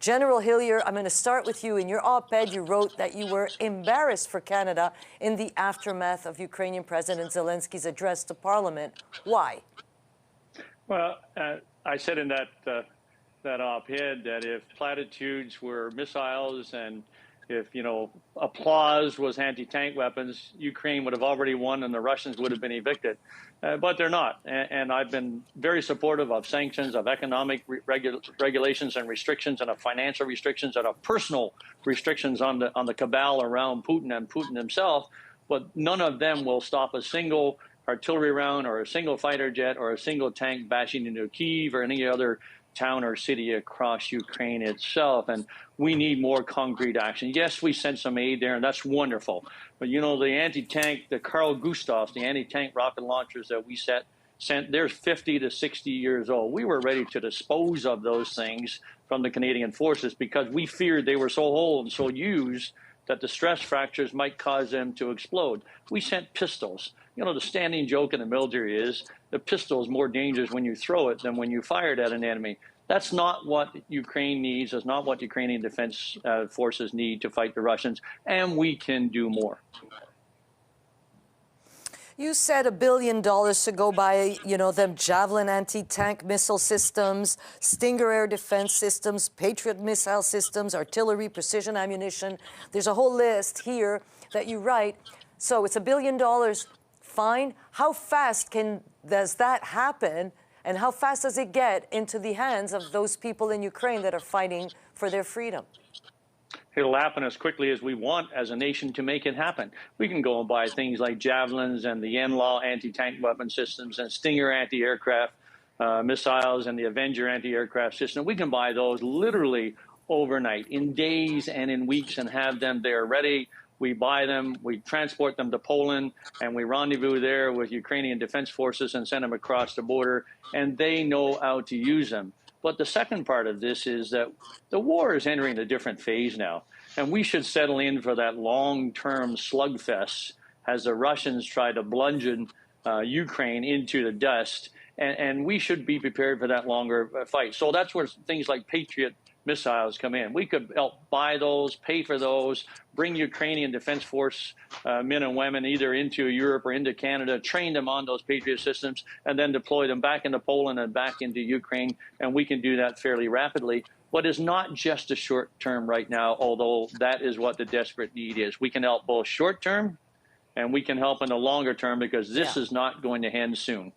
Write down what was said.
General Hillier, I'm going to start with you. In your op-ed, you wrote that you were embarrassed for Canada in the aftermath of Ukrainian President Zelensky's address to Parliament. Why? Well, I said in that op-ed that if platitudes were missiles and if, applause was anti-tank weapons, Ukraine would have already won and the Russians would have been evicted. But they're not. And I've been very supportive of sanctions, of economic regulations and restrictions, and of financial restrictions, and of personal restrictions on the cabal around Putin and Putin himself. But none of them will stop a single artillery round or a single fighter jet or a single tank bashing into Kyiv or any other town or city across Ukraine itself. And we need more concrete action. Yes, we sent some aid there, and that's wonderful. But, the anti-tank, the Carl Gustavs, the anti-tank rocket launchers that we sent, they're 50 to 60 years old. We were ready to dispose of those things from the Canadian forces because we feared they were so old and so used that the stress fractures might cause them to explode. We sent pistols. The standing joke in the military is the pistol is more dangerous when you throw it than when you fire it at an enemy. That's not what Ukraine needs. That's not what Ukrainian defense forces need to fight the Russians, and we can do more. You said $1 billion to go buy, them Javelin anti-tank missile systems, Stinger air defense systems, Patriot missile systems, artillery, precision ammunition. There's a whole list here that you write. So it's $1 billion. Fine. How fast does that happen, and how fast does it get into the hands of those people in Ukraine that are fighting for their freedom? It'll happen as quickly as we want as a nation to make it happen. We can go and buy things like Javelins and the NLAW anti-tank weapon systems and Stinger anti-aircraft missiles and the Avenger anti-aircraft system. We can buy those literally overnight, in days and in weeks, and have them there ready. We buy them, we transport them to Poland, and we rendezvous there with Ukrainian defense forces and send them across the border, and they know how to use them. But the second part of this is that the war is entering a different phase now, and we should settle in for that long-term slugfest as the Russians try to bludgeon Ukraine into the dust, and we should be prepared for that longer fight. So that's where things like Patriot missiles come in. We could help buy those, pay for those, bring Ukrainian Defense Force men and women either into Europe or into Canada, train them on those Patriot systems, and then deploy them back into Poland and back into Ukraine. And we can do that fairly rapidly. But it's not just a short term right now, although that is what the desperate need is. We can help both short term and we can help in the longer term because this is not going to end soon.